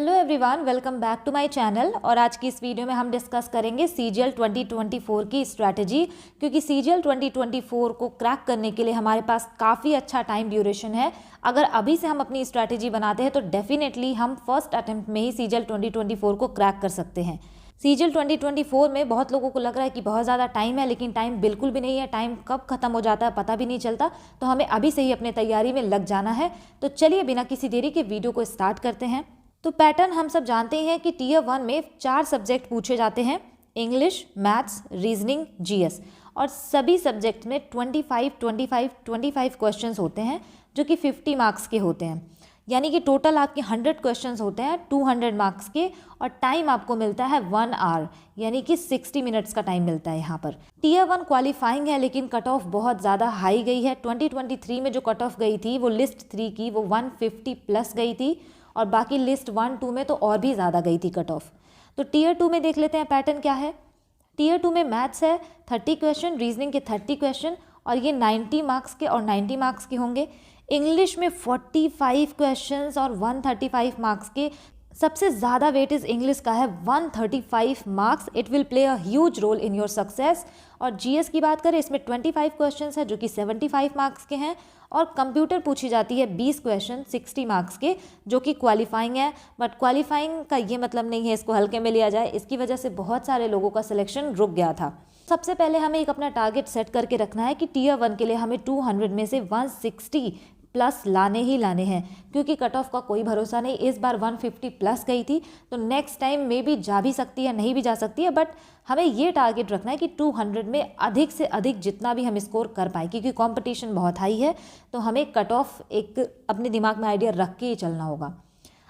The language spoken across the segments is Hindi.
Hello everyone, welcome back to my channel. और आज की इस वीडियो में हम डिस्कस करेंगे सीजीएल 2024 की स्ट्रैटेजी, क्योंकि सीजीएल 2024 को क्रैक करने के लिए हमारे पास काफ़ी अच्छा टाइम ड्यूरेशन है। अगर अभी से हम अपनी स्ट्रैटेजी बनाते हैं तो डेफिनेटली हम फर्स्ट अटेम्प्ट में ही सीजीएल 2024 को क्रैक कर सकते हैं। सीजीएल 2024 में बहुत लोगों को लग रहा है कि बहुत ज़्यादा टाइम है, लेकिन टाइम बिल्कुल भी नहीं है। टाइम कब खत्म हो जाता है पता भी नहीं चलता, तो हमें अभी से ही अपने तैयारी में लग जाना है। तो चलिए बिना किसी देरी के वीडियो को स्टार्ट करते हैं। तो पैटर्न हम सब जानते हैं कि टीयर 1 में 4 सब्जेक्ट पूछे जाते हैं, इंग्लिश, मैथ्स, रीजनिंग, जीएस। और सभी सब्जेक्ट में 25 क्वेश्चंस होते हैं जो कि 50 मार्क्स के होते हैं। यानी कि टोटल आपके 100 क्वेश्चंस होते हैं 200 मार्क्स के, और टाइम आपको मिलता है 1 आवर, यानी कि 60 मिनट्स का टाइम मिलता है यहाँ पर। टीयर 1 क्वालिफाइंग है, लेकिन कट ऑफ बहुत ज़्यादा हाई गई है। 2023 में जो कट ऑफ गई थी वो लिस्ट 3 की वो 150 प्लस गई थी, और बाकी लिस्ट 1, 2 में तो और भी ज़्यादा गई थी कट ऑफ। तो टीयर 2 में देख लेते हैं पैटर्न क्या है। टीयर 2 में मैथ्स है 30 क्वेश्चन, रीजनिंग के 30 क्वेश्चन, और ये 90 मार्क्स के और 90 मार्क्स के होंगे। इंग्लिश में 45 क्वेश्चंस और 135 मार्क्स के। सबसे ज़्यादा वेटेज इंग्लिश का है, 135 marks. It will play a huge role in your success. और जीएस की बात करें, इसमें 25 क्वेश्चंस है जो कि 75 मार्क्स के हैं, और कंप्यूटर पूछी जाती है 20 क्वेश्चन 60 मार्क्स के, जो कि क्वालिफाइंग है। बट क्वालिफाइंग का ये मतलब नहीं है इसको हल्के में लिया जाए, इसकी वजह से बहुत सारे लोगों का सिलेक्शन रुक गया था। सबसे पहले हमें एक अपना टारगेट सेट करके रखना है कि टीयर 1 के लिए हमें 200 में से 160 प्लस लाने ही लाने हैं, क्योंकि कट ऑफ का कोई भरोसा नहीं। इस बार 150 प्लस गई थी, तो नेक्स्ट टाइम मे भी जा भी सकती है, नहीं भी जा सकती है। बट हमें ये टारगेट रखना है कि 200 में अधिक से अधिक जितना भी हम स्कोर कर पाए, क्योंकि कंपटीशन बहुत हाई है। तो हमें कट ऑफ एक अपने दिमाग में आइडिया रख के ही चलना होगा।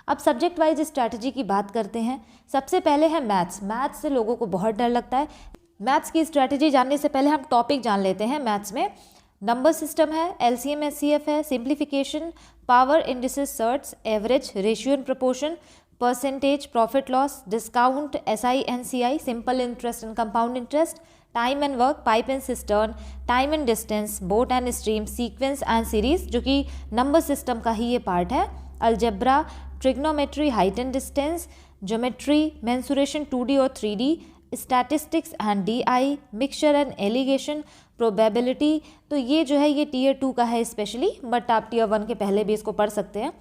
अब सब्जेक्ट वाइज स्ट्रैटेजी की बात करते हैं। सबसे पहले है मैथ्स। मैथ्स से लोगों को बहुत डर लगता है। मैथ्स की स्ट्रैटेजी जानने से पहले हम टॉपिक जान लेते हैं। मैथ्स में नंबर सिस्टम है, एलसीएम एचसीएफ है, simplification, power indices surds, average, ratio and proportion, percentage, profit loss, discount, SI and CI, simple interest and compound interest, time and work, pipe and cistern, time and distance, boat and stream, sequence and series, जो कि नंबर सिस्टम का ही ये पार्ट है, algebra, trigonometry, height and distance, geometry, mensuration 2D और 3D, statistics and DI, mixture and alligation, probability. तो ये जो है ये टीयर 2 का है स्पेशली, बट आप टीयर 1 के पहले भी इसको पढ़ सकते हैं।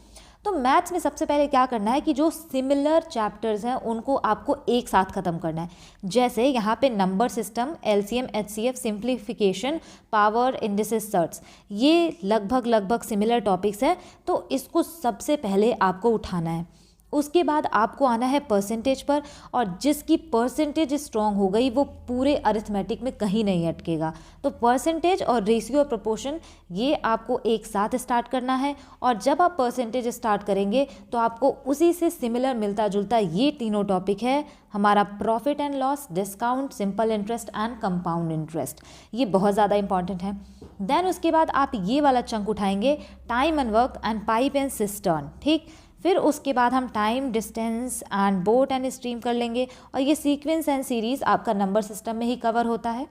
तो मैथ्स में सबसे पहले क्या करना है कि जो सिमिलर चैप्टर्स हैं उनको आपको एक साथ ख़त्म करना है। जैसे यहाँ पे number system, LCM HCF, simplification, power indices surds, ये लगभग सिमिलर टॉपिक्स हैं, तो इसको सबसे पहले आपको उठाना है। उसके बाद आपको आना है परसेंटेज पर, और जिसकी परसेंटेज स्ट्रॉन्ग हो गई वो पूरे अरिथमेटिक में कहीं नहीं अटकेगा। तो परसेंटेज और रेशियो और प्रोपोर्शन ये आपको एक साथ स्टार्ट करना है, और जब आप परसेंटेज स्टार्ट करेंगे तो आपको उसी से सिमिलर मिलता जुलता ये तीनों टॉपिक है हमारा, profit and loss, discount, simple interest and compound interest. ये बहुत ज़्यादा इंपॉर्टेंट है। देन उसके बाद आप ये वाला चंक उठाएंगे, time and work and pipe and cistern, ठीक। फिर उसके बाद हम time, distance and boat and stream कर लेंगे, और ये सीक्वेंस एंड सीरीज़ आपका नंबर सिस्टम में ही कवर होता है।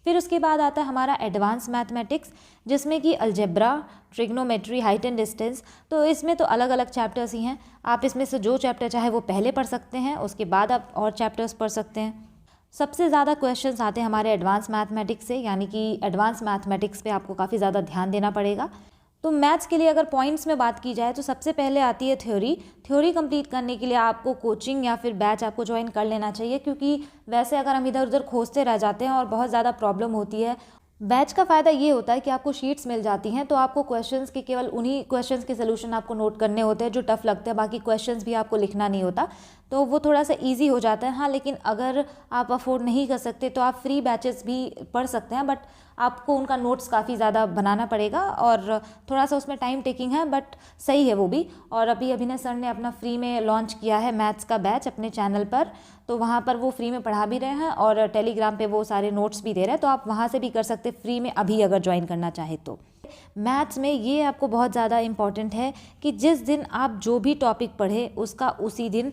फिर उसके बाद आता है हमारा एडवांस मैथमेटिक्स, जिसमें कि algebra, trigonometry, height and distance. तो इसमें तो अलग अलग चैप्टर्स ही हैं, आप इसमें से जो चैप्टर चाहे वो पहले पढ़ सकते हैं, उसके बाद आप और चैप्टर्स पढ़ सकते हैं। सबसे ज़्यादा क्वेश्चंस आते हैं हमारे एडवांस मैथमेटिक्स से, यानी कि एडवांस मैथमेटिक्स पे आपको काफ़ी ज़्यादा ध्यान देना पड़ेगा। तो मैथ्स के लिए अगर पॉइंट्स में बात की जाए तो सबसे पहले आती है थ्योरी कंप्लीट करने के लिए आपको कोचिंग या फिर बैच आपको ज्वाइन कर लेना चाहिए, क्योंकि वैसे अगर हम इधर उधर खोजते रह जाते हैं और बहुत ज़्यादा प्रॉब्लम होती है। बैच का फ़ायदा ये होता है कि आपको शीट्स मिल जाती हैं, तो आपको क्वेश्चंस के केवल उन्हीं क्वेश्चंस के सोल्यूशन आपको नोट करने होते हैं जो टफ लगते हैं, बाकी क्वेश्चंस भी आपको लिखना नहीं होता, तो वो थोड़ा सा इजी हो जाता है। हाँ, लेकिन अगर आप अफोर्ड नहीं कर सकते तो आप फ्री बैचेस भी पढ़ सकते हैं, बट आपको उनका नोट्स काफ़ी ज़्यादा बनाना पड़ेगा, और थोड़ा सा उसमें टाइम टेकिंग है, बट सही है वो भी। और अभी अभिनय सर ने अपना फ्री में लॉन्च किया है मैथ्स का बैच अपने चैनल पर, तो वहाँ पर वो फ्री में पढ़ा भी रहे हैं, और टेलीग्राम पे वो सारे नोट्स भी दे रहे हैं, तो आप वहाँ से भी कर सकते हैं फ्री में, अभी अगर ज्वाइन करना चाहे तो। मैथ्स में ये आपको बहुत ज़्यादा इंपॉर्टेंट है कि जिस दिन आप जो भी टॉपिक पढ़े उसका उसी दिन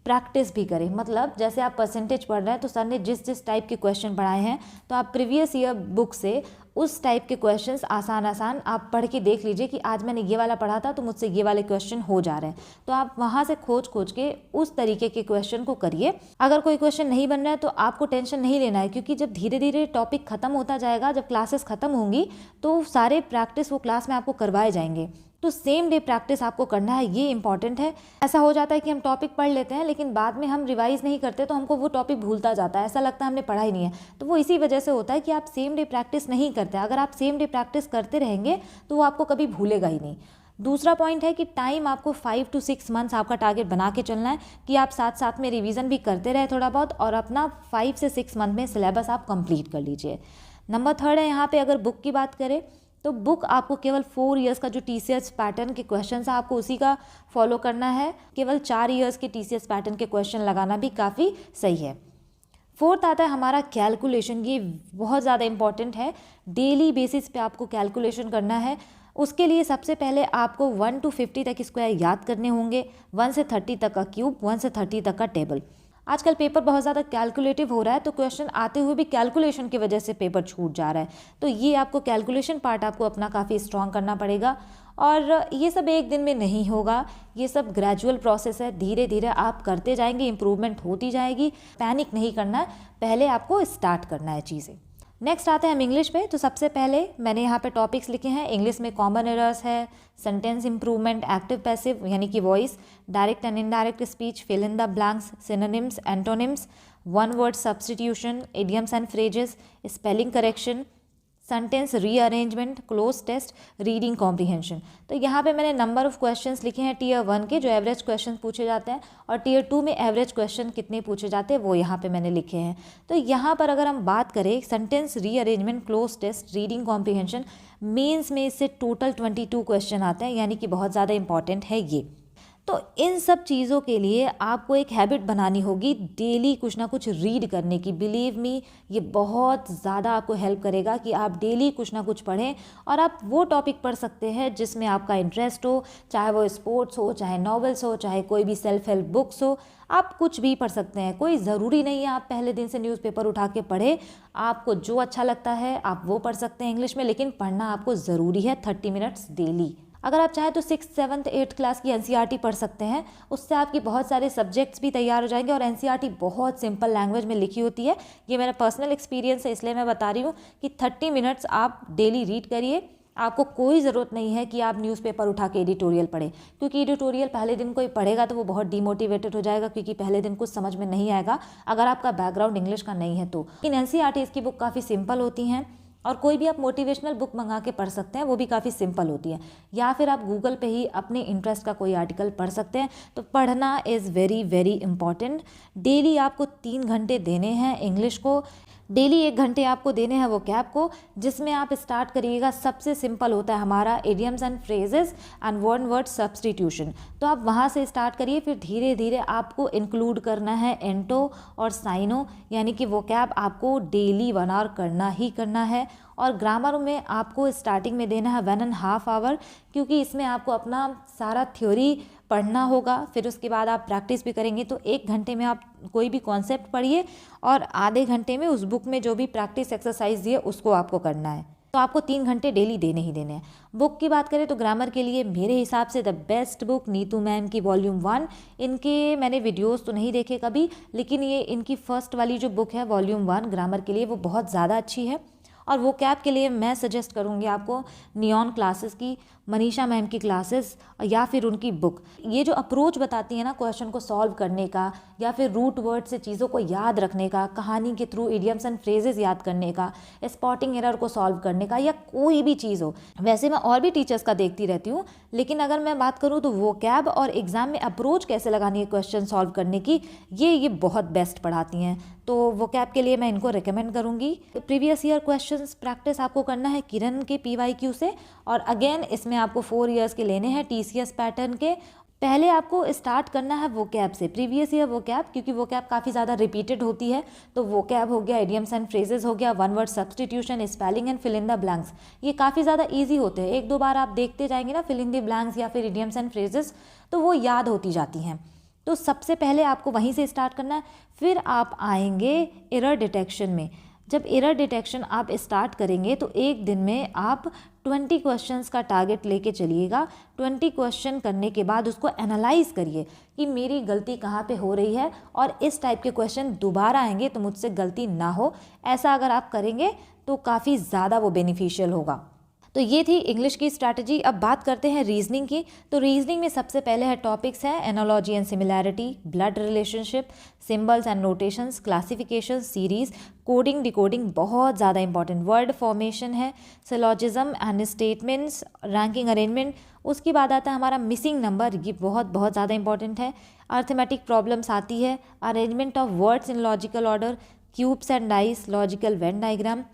प्रैक्टिस भी करें। मतलब जैसे आप परसेंटेज पढ़ रहे हैं तो सर ने जिस जिस टाइप के क्वेश्चन पढ़ाए हैं, तो आप प्रीवियस ईयर बुक से उस टाइप के क्वेश्चंस आसान आसान आप पढ़ के देख लीजिए कि आज मैंने ये वाला पढ़ा था तो मुझसे ये वाले क्वेश्चन हो जा रहे हैं, तो आप वहाँ से खोज के उस तरीके के क्वेश्चन को करिए। अगर कोई क्वेश्चन नहीं बन रहा है तो आपको टेंशन नहीं लेना है, क्योंकि जब धीरे धीरे टॉपिक खत्म होता जाएगा, जब क्लासेस खत्म होंगी तो सारे प्रैक्टिस वो क्लास में आपको करवाए जाएंगे। तो सेम डे प्रैक्टिस आपको करना है, ये इंपॉर्टेंट है। ऐसा हो जाता है कि हम टॉपिक पढ़ लेते हैं लेकिन बाद में हम रिवाइज नहीं करते तो हमको वो टॉपिक भूलता जाता है, ऐसा लगता है हमने पढ़ा ही नहीं है। तो वो इसी वजह से होता है कि आप सेम डे प्रैक्टिस नहीं करते। अगर आप सेम डे प्रैक्टिस करते रहेंगे तो वो आपको कभी भूलेगा ही नहीं। दूसरा पॉइंट है कि टाइम आपको 5 to 6 मंथ्स आपका टारगेट बना के चलना है कि आप साथ साथ में रिवीजन भी करते रहे थोड़ा बहुत, और अपना 5 से 6 मंथ में सिलेबस आप कंप्लीट कर लीजिए। नंबर 3 है यहाँ पे अगर बुक की बात करें तो बुक आपको केवल 4 इयर्स का जो TCS पैटर्न के क्वेश्चन है आपको उसी का फॉलो करना है। केवल 4 इयर्स के TCS पैटर्न के क्वेश्चन लगाना भी काफ़ी सही है। 4th आता है हमारा कैलकुलेशन। ये बहुत ज़्यादा इंपॉर्टेंट है, डेली बेसिस पे आपको कैलकुलेशन करना है। उसके लिए सबसे पहले आपको 1 to 50 तक स्क्वायर याद करने होंगे, 1 से 30 तक का क्यूब, 1 से 30 तक का टेबल। आजकल पेपर बहुत ज़्यादा कैलकुलेटिव हो रहा है तो क्वेश्चन आते हुए भी कैलकुलेशन की वजह से पेपर छूट जा रहा है। तो ये आपको कैलकुलेशन पार्ट आपको अपना काफ़ी स्ट्रॉन्ग करना पड़ेगा, और ये सब एक दिन में नहीं होगा, ये सब ग्रेजुअल प्रोसेस है। धीरे धीरे आप करते जाएंगे, इंप्रूवमेंट होती जाएगी। पैनिक नहीं करना है, पहले आपको स्टार्ट करना है चीज़ें। नेक्स्ट आते हैं हम इंग्लिश पे। तो सबसे पहले मैंने यहाँ पे टॉपिक्स लिखे हैं। इंग्लिश में कॉमन एरर्स है, सेंटेंस इंप्रूवमेंट, एक्टिव पैसिव यानी कि voice, direct and indirect speech, fill in the blanks, synonyms, antonyms, one word substitution, idioms and phrases, spelling correction, sentence rearrangement, cloze test, reading comprehension. तो यहाँ पे मैंने नंबर ऑफ क्वेश्चंस लिखे हैं टियर 1 के, जो एवरेज क्वेश्चन पूछे जाते हैं, और टियर 2 में एवरेज क्वेश्चन कितने पूछे जाते हैं वो यहाँ पे मैंने लिखे हैं। तो यहाँ पर अगर हम बात करें sentence rearrangement, cloze test, reading comprehension, mains में इससे टोटल 22 क्वेश्चन आते हैं, यानी कि बहुत ज़्यादा इंपॉर्टेंट है ये। तो इन सब चीज़ों के लिए आपको एक हैबिट बनानी होगी डेली कुछ ना कुछ रीड करने की। बिलीव मी, ये बहुत ज़्यादा आपको हेल्प करेगा कि आप डेली कुछ ना कुछ पढ़ें, और आप वो टॉपिक पढ़ सकते हैं जिसमें आपका इंटरेस्ट हो, चाहे वो स्पोर्ट्स हो, चाहे नॉवेल्स हो, चाहे कोई भी सेल्फ हेल्प बुक्स हो, आप कुछ भी पढ़ सकते हैं। कोई ज़रूरी नहीं है आप पहले दिन से न्यूज़पेपर उठा के पढ़े, आपको जो अच्छा लगता है आप वो पढ़ सकते हैं इंग्लिश में, लेकिन पढ़ना आपको ज़रूरी है 30 मिनट्स डेली। अगर आप चाहें तो 6th, 7th, 8th क्लास की NCERT पढ़ सकते हैं, उससे आपकी बहुत सारे सब्जेक्ट्स भी तैयार हो जाएंगे। और NCERT बहुत सिंपल लैंग्वेज में लिखी होती है, ये मेरा पर्सनल एक्सपीरियंस है इसलिए मैं बता रही हूँ कि 30 मिनट्स आप डेली रीड करिए। आपको कोई ज़रूरत नहीं है कि आप न्यूज़पेपर उठा के एडिटोरियल पढ़ें, क्योंकि एडिटोरियल पहले दिन कोई पढ़ेगा तो वो बहुत डिमोटिवेटेड हो जाएगा, क्योंकि पहले दिन कुछ समझ में नहीं आएगा अगर आपका बैकग्राउंड इंग्लिश का नहीं है तो। इन NCERT इसकी बुक काफ़ी सिंपल होती हैं, और कोई भी आप मोटिवेशनल बुक मंगा के पढ़ सकते हैं, वो भी काफ़ी सिंपल होती है, या फिर आप गूगल पे ही अपने इंटरेस्ट का कोई आर्टिकल पढ़ सकते हैं। तो पढ़ना is very very important. Daily आपको 3 घंटे देने हैं इंग्लिश को, डेली 1 घंटे आपको देने हैं वो कैब को, जिसमें आप स्टार्ट करिएगा। सबसे सिंपल होता है हमारा idioms and phrases and one word substitution, तो आप वहाँ से स्टार्ट करिए। फिर धीरे धीरे आपको इंक्लूड करना है एंटो और साइनो, यानी कि वो कैब आपको डेली 1 आवर करना ही करना है। और ग्रामर में आपको स्टार्टिंग में देना है 1.5 आवर, क्योंकि इसमें आपको अपना सारा थ्योरी पढ़ना होगा, फिर उसके बाद आप प्रैक्टिस भी करेंगे। तो 1 घंटे में आप कोई भी कॉन्सेप्ट पढ़िए, और आधे घंटे में उस बुक में जो भी प्रैक्टिस एक्सरसाइज दिए उसको आपको करना है। तो आपको 3 घंटे डेली देने ही देने हैं। बुक की बात करें तो ग्रामर के लिए मेरे हिसाब से the best book Neetu ma'am की वॉल्यूम 1। इनके मैंने वीडियोस तो नहीं देखे कभी, लेकिन ये इनकी फर्स्ट वाली जो बुक है वॉल्यूम 1 ग्रामर के लिए, वो बहुत ज़्यादा अच्छी है। और वो कैब के लिए मैं सजेस्ट करूँगी आपको नियॉन क्लासेस की, मनीषा मैम की क्लासेस, या फिर उनकी बुक। ये जो अप्रोच बताती है ना क्वेश्चन को सॉल्व करने का, या फिर रूट वर्ड से चीज़ों को याद रखने का, कहानी के थ्रू इडियम्स एंड फ्रेजेस याद करने का, स्पॉटिंग एरर को सॉल्व करने का, या कोई भी चीज़ हो। वैसे मैं और भी टीचर्स का देखती रहती हूँ, लेकिन अगर मैं बात करूँ तो वो कैब और एग्ज़ाम में अप्रोच कैसे लगानी है क्वेश्चन सॉल्व करने की, ये बहुत बेस्ट पढ़ाती हैं। तो वो कैब के लिए मैं इनको रिकमेंड करूँगी। प्रीवियस ईयर क्वेश्चंस प्रैक्टिस आपको करना है किरण के PYQ से, और अगेन इसमें आपको 4 इयर्स के लेने हैं TCS पैटर्न के। पहले आपको स्टार्ट करना है वो कैब से, प्रीवियस ईयर वो कैब, क्योंकि वो कैब काफ़ी ज़्यादा रिपीटेड होती है। तो वो कैब हो गया, इडियम्स एंड फ्रेजेस हो गया, one word substitution, spelling and fill in the blanks, ये काफ़ी ज़्यादा ईजी होते हैं। 1-2 बार आप देखते जाएंगे ना फिल इन द ब्लैंक्स या फिर इडियम्स एंड फ्रेजेस, तो वो याद होती जाती हैं। तो सबसे पहले आपको वहीं से स्टार्ट करना है। फिर आप आएंगे एरर डिटेक्शन में। जब एरर डिटेक्शन आप स्टार्ट करेंगे तो एक दिन में आप 20 क्वेश्चंस का टारगेट लेके चलिएगा। 20 क्वेश्चन करने के बाद उसको एनालाइज करिए कि मेरी गलती कहाँ पे हो रही है और इस टाइप के क्वेश्चन दोबारा आएंगे तो मुझसे गलती ना हो। ऐसा अगर आप करेंगे तो काफ़ी ज़्यादा वो बेनिफिशियल होगा। तो ये थी इंग्लिश की स्ट्रैटेजी। अब बात करते हैं रीजनिंग की। तो रीजनिंग में सबसे पहले है टॉपिक्स हैं analogy and similarity, blood relationship, symbols and notations, classification, series, coding decoding बहुत ज़्यादा इंपॉर्टेंट, वर्ड फॉर्मेशन है, syllogism and statements, ranking arrangement. उसके बाद आता है हमारा मिसिंग नंबर, ये बहुत ज़्यादा इंपॉर्टेंट है। अर्थमेटिक प्रॉब्लम्स आती है, arrangement of words in logical order, cubes and dice, logical Venn diagram,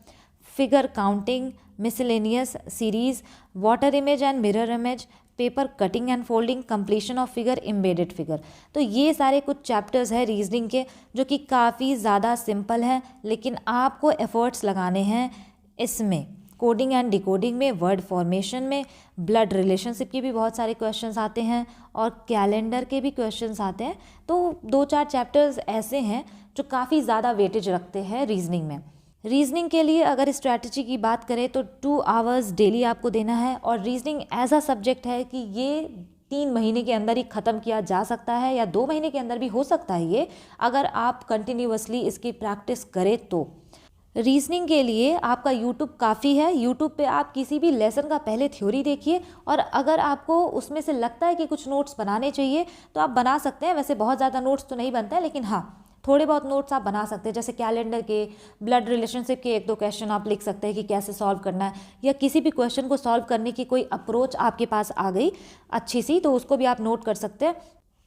figure counting, miscellaneous, series, water image and mirror image, paper cutting and folding, completion of figure, embedded figure. तो ये सारे कुछ चैप्टर्स हैं रीजनिंग के जो कि काफ़ी ज़्यादा सिंपल हैं, लेकिन आपको एफर्ट्स लगाने हैं इसमें। कोडिंग एंड डिकोडिंग में, वर्ड फॉर्मेशन में, ब्लड रिलेशनशिप के भी बहुत सारे क्वेश्चंस आते हैं और कैलेंडर के भी क्वेश्चंस आते हैं। तो 2-4 चैप्टर्स ऐसे हैं जो काफ़ी ज़्यादा वेटेज रखते हैं रीजनिंग में। रीजनिंग के लिए अगर स्ट्रैटेजी की बात करें तो 2 आवर्स डेली आपको देना है और रीजनिंग ऐसा सब्जेक्ट है कि ये 3 महीने के अंदर ही ख़त्म किया जा सकता है या 2 महीने के अंदर भी हो सकता है ये, अगर आप कंटिन्यूअसली इसकी प्रैक्टिस करें तो। रीजनिंग के लिए आपका यूट्यूब काफ़ी है। यूट्यूब पे आप किसी भी लेसन का पहले थ्योरी देखिए और अगर आपको उसमें से लगता है कि कुछ नोट्स बनाने चाहिए तो आप बना सकते हैं। वैसे बहुत ज़्यादा नोट्स तो नहीं बनते हैं, लेकिन हाँ थोड़े बहुत नोट्स आप बना सकते हैं। जैसे कैलेंडर के, ब्लड रिलेशनशिप के 1-2 क्वेश्चन आप लिख सकते हैं कि कैसे सॉल्व करना है, या किसी भी क्वेश्चन को सॉल्व करने की कोई अप्रोच आपके पास आ गई अच्छी सी तो उसको भी आप नोट कर सकते हैं।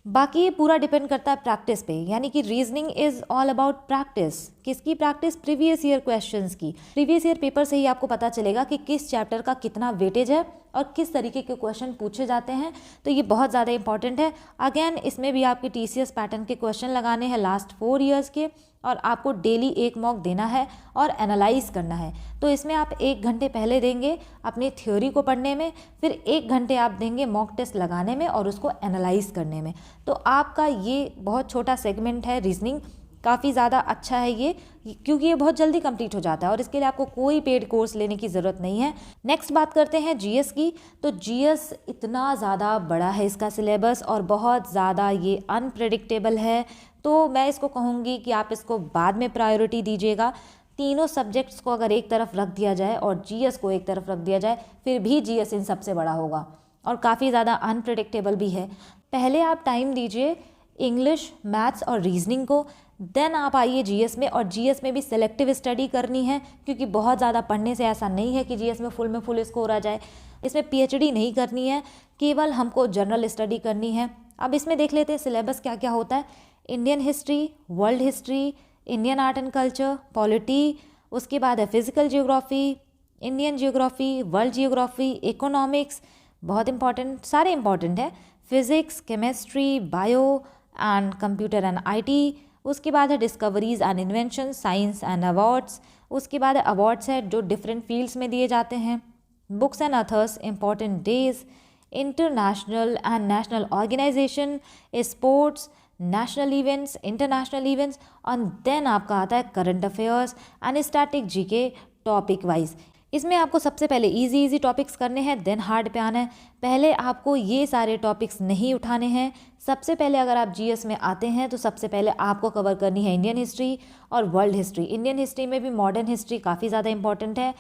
बाकी ये पूरा डिपेंड करता है प्रैक्टिस पे, यानी कि reasoning is all about practice. किसकी प्रैक्टिस? प्रीवियस ईयर क्वेश्चंस की। प्रीवियस ईयर पेपर से ही आपको पता चलेगा कि किस चैप्टर का कितना वेटेज है और किस तरीके के क्वेश्चन पूछे जाते हैं। तो ये बहुत ज़्यादा इंपॉर्टेंट है। अगेन इसमें भी आपके TCS पैटर्न के क्वेश्चन लगाने हैं लास्ट 4 ईयर्स के और आपको डेली 1 मॉक देना है और एनालाइज करना है। तो इसमें आप 1 घंटे पहले देंगे अपनी थ्योरी को पढ़ने में, फिर 1 घंटे आप देंगे मॉक टेस्ट लगाने में और उसको एनालाइज करने में। तो आपका ये बहुत छोटा सेगमेंट है रीजनिंग, काफ़ी ज़्यादा अच्छा है ये, क्योंकि ये बहुत जल्दी कंप्लीट हो जाता है और इसके लिए आपको कोई पेड कोर्स लेने की ज़रूरत नहीं है। नेक्स्ट बात करते हैं GS की। तो GS इतना ज़्यादा बड़ा है इसका सिलेबस और बहुत ज़्यादा ये अनप्रेडिक्टेबल है, तो मैं इसको कहूँगी कि आप इसको बाद में प्रायोरिटी दीजिएगा। तीनों सब्जेक्ट्स को अगर एक तरफ रख दिया जाए और GS को एक तरफ रख दिया जाए, फिर भी GS इन सबसे बड़ा होगा और काफ़ी ज़्यादा अनप्रेडिक्टेबल भी है। पहले आप टाइम दीजिए इंग्लिश, मैथ्स और रीजनिंग को, देन आप आइए GS में। और GS में भी सेलेक्टिव स्टडी करनी है, क्योंकि बहुत ज़्यादा पढ़ने से ऐसा नहीं है कि GS में फुल स्कोर आ जाए। इसमें PhD नहीं करनी है, केवल हमको जनरल स्टडी करनी है। अब इसमें देख लेते हैं सिलेबस क्या क्या होता है। Indian history, world history, Indian art and culture, polity, उसके बाद है physical geography, Indian geography, world geography, economics, बहुत इंपॉर्टेंट, सारे इंपॉर्टेंट है, physics, chemistry, bio and computer and IT। उसके बाद है discoveries and invention, science and awards. उसके बाद है अवार्ड्स है जो डिफरेंट फील्ड्स में दिए जाते हैं, books and authors, important days, international and national organisation, sports, national events, international events, और देन आपका आता है current affairs and static GK topic wise. इसमें आपको सबसे पहले इजी टॉपिक्स करने हैं, देन हार्ड पे आना है। पहले आपको ये सारे टॉपिक्स नहीं उठाने हैं। सबसे पहले अगर आप GS में आते हैं तो सबसे पहले आपको कवर करनी है इंडियन हिस्ट्री और वर्ल्ड हिस्ट्री। इंडियन हिस्ट्री में भी मॉडर्न हिस्ट्री काफ़ी ज़्यादा इंपॉर्टेंट है,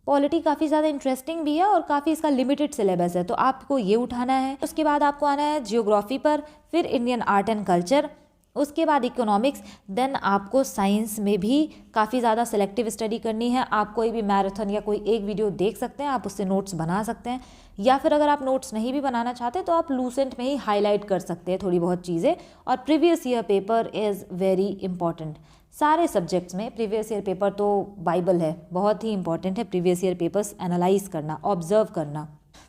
पॉलिटी काफ़ी ज़्यादा इंटरेस्टिंग भी है और काफ़ी इसका लिमिटेड सिलेबस है, तो आपको ये उठाना है। उसके बाद आपको आना है जियोग्राफी पर, फिर इंडियन आर्ट एंड कल्चर, उसके बाद इकोनॉमिक्स, देन आपको साइंस में भी काफ़ी ज़्यादा सेलेक्टिव स्टडी करनी है। आप कोई भी मैराथन या कोई एक वीडियो देख सकते हैं, आप उससे नोट्स बना सकते हैं, या फिर अगर आप नोट्स नहीं भी बनाना चाहते तो आप लूसेंट में ही हाईलाइट कर सकते हैं थोड़ी बहुत चीज़ें। और previous year paper is very important. सारे सब्जेक्ट्स में प्रीवियस ईयर पेपर तो बाइबल है, बहुत ही इंपॉर्टेंट है प्रीवियस ईयर पेपर्स एनालाइज करना, ऑब्जर्व करना।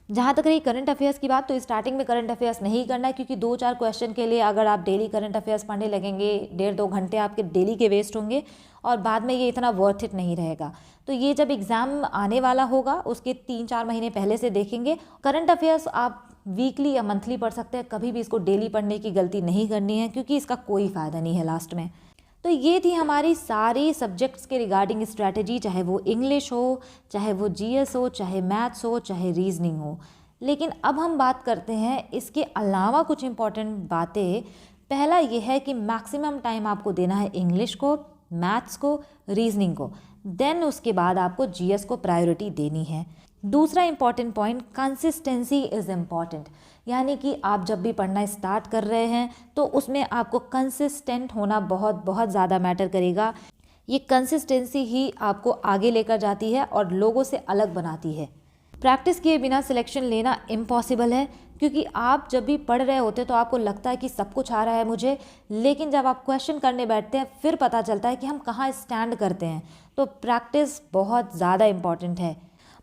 जहाँ तक रही करंट अफेयर्स की बात, तो स्टार्टिंग में करंट अफेयर्स नहीं करना है, क्योंकि 2-4 क्वेश्चन के लिए अगर आप डेली करंट अफेयर्स पढ़ने लगेंगे 1.5-2 घंटे आपके डेली के वेस्ट होंगे और बाद में ये इतना वर्थ इट नहीं रहेगा। तो ये जब एग्ज़ाम आने वाला होगा उसके 3-4 महीने पहले से देखेंगे। करंट अफेयर्स आप वीकली या मंथली पढ़ सकते हैं, कभी भी इसको डेली पढ़ने की गलती नहीं करनी है, क्योंकि इसका कोई फ़ायदा नहीं है लास्ट में। तो ये थी हमारी सारी सब्जेक्ट्स के रिगार्डिंग स्ट्रैटेजी, चाहे वो इंग्लिश हो, चाहे वो जीएस हो, चाहे मैथ्स हो, चाहे रीजनिंग हो। लेकिन अब हम बात करते हैं इसके अलावा कुछ इंपॉर्टेंट बातें। पहला ये है कि मैक्सिमम टाइम आपको देना है इंग्लिश को, मैथ्स को, रीजनिंग को, देन उसके बाद आपको जीएस को प्रायोरिटी देनी है। दूसरा important point, consistency is important, यानी कि आप जब भी पढ़ना स्टार्ट कर रहे हैं तो उसमें आपको कंसिस्टेंट होना बहुत बहुत ज़्यादा मैटर करेगा। ये कंसिस्टेंसी ही आपको आगे लेकर जाती है और लोगों से अलग बनाती है। प्रैक्टिस किए बिना सिलेक्शन लेना इम्पॉसिबल है, क्योंकि आप जब भी पढ़ रहे होते तो आपको लगता है कि सब कुछ आ रहा है मुझे, लेकिन जब आप क्वेश्चन करने बैठते हैं फिर पता चलता है कि हम कहाँ स्टैंड करते हैं। तो प्रैक्टिस बहुत ज़्यादा इम्पॉर्टेंट है।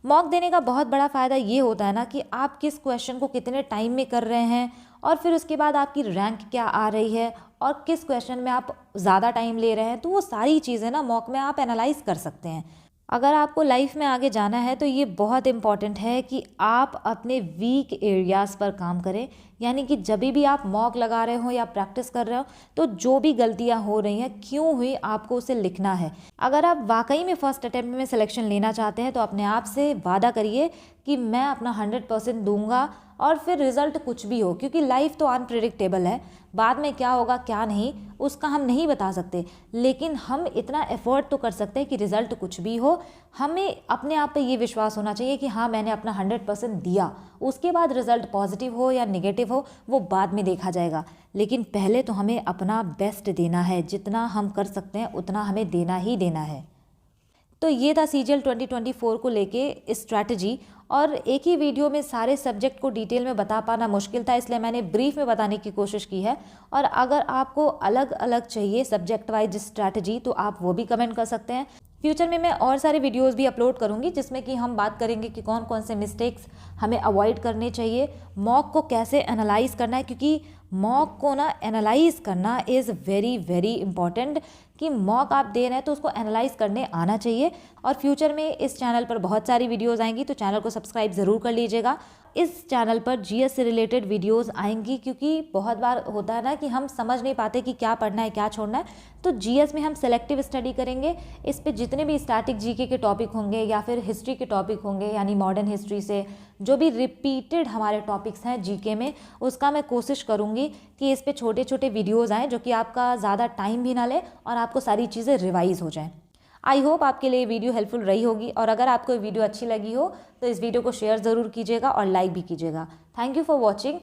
मॉक देने का बहुत बड़ा फ़ायदा ये होता है ना कि आप किस क्वेश्चन को कितने टाइम में कर रहे हैं, और फिर उसके बाद आपकी रैंक क्या आ रही है, और किस क्वेश्चन में आप ज़्यादा टाइम ले रहे हैं। तो वो सारी चीज़ें ना मॉक में आप एनालाइज कर सकते हैं। अगर आपको लाइफ में आगे जाना है तो ये बहुत इम्पॉर्टेंट है कि आप अपने वीक एरियाज़ पर काम करें, यानी कि जब भी आप मॉक लगा रहे हो या प्रैक्टिस कर रहे हो तो जो भी गलतियां हो रही हैं क्यों हुई आपको उसे लिखना है। अगर आप वाकई में फर्स्ट अटेम्प्ट में सिलेक्शन लेना चाहते हैं तो अपने आप से वादा करिए कि मैं अपना 100% दूंगा, और फिर रिज़ल्ट कुछ भी हो, क्योंकि लाइफ तो अनप्रिडिक्टेबल है। बाद में क्या होगा क्या नहीं उसका हम नहीं बता सकते, लेकिन हम इतना एफर्ट तो कर सकते हैं कि रिज़ल्ट कुछ भी हो, हमें अपने आप पे ये विश्वास होना चाहिए कि हाँ मैंने अपना 100% दिया। उसके बाद रिज़ल्ट पॉजिटिव हो या नेगेटिव हो वो बाद में देखा जाएगा, लेकिन पहले तो हमें अपना बेस्ट देना है। जितना हम कर सकते हैं उतना हमें देना ही देना है। तो ये था सीजीएल 2024 को लेके स्ट्रैटेजी, और एक ही वीडियो में सारे सब्जेक्ट को डिटेल में बता पाना मुश्किल था, इसलिए मैंने ब्रीफ में बताने की कोशिश की है। और अगर आपको अलग अलग चाहिए सब्जेक्ट वाइज स्ट्रैटेजी तो आप वो भी कमेंट कर सकते हैं। फ्यूचर में मैं और सारे वीडियोस भी अपलोड करूंगी जिसमें कि हम बात करेंगे कि कौन कौन से मिस्टेक्स हमें अवॉइड करने चाहिए, मॉक को कैसे एनालाइज करना है, क्योंकि मॉक को ना एनालाइज करना इज़ वेरी वेरी इंपॉर्टेंट। कि मॉक आप दे रहे हैं तो उसको एनालाइज करने आना चाहिए। और फ्यूचर में इस चैनल पर बहुत सारी वीडियोस आएंगी, तो चैनल को सब्सक्राइब ज़रूर कर लीजिएगा। इस चैनल पर जीएस से रिलेटेड वीडियोस आएंगी, क्योंकि बहुत बार होता है ना कि हम समझ नहीं पाते कि क्या पढ़ना है क्या छोड़ना है। तो जीएस में हम सेलेक्टिव स्टडी करेंगे। इस पे जितने भी स्टैटिक जीके के टॉपिक होंगे या फिर हिस्ट्री के टॉपिक होंगे, यानी मॉडर्न हिस्ट्री से जो भी रिपीटेड हमारे टॉपिक्स हैं जीके में, उसका मैं कोशिश करूँगी कि इस पे छोटे छोटे वीडियोज़ आएँ जो कि आपका ज़्यादा टाइम भी ना ले और आपको सारी चीज़ें रिवाइज़ हो जाएँ। आई होप आपके लिए वीडियो हेल्पफुल रही होगी, और अगर आपको वीडियो अच्छी लगी हो तो इस वीडियो को शेयर ज़रूर कीजिएगा और लाइक भी कीजिएगा। Thank you for watching.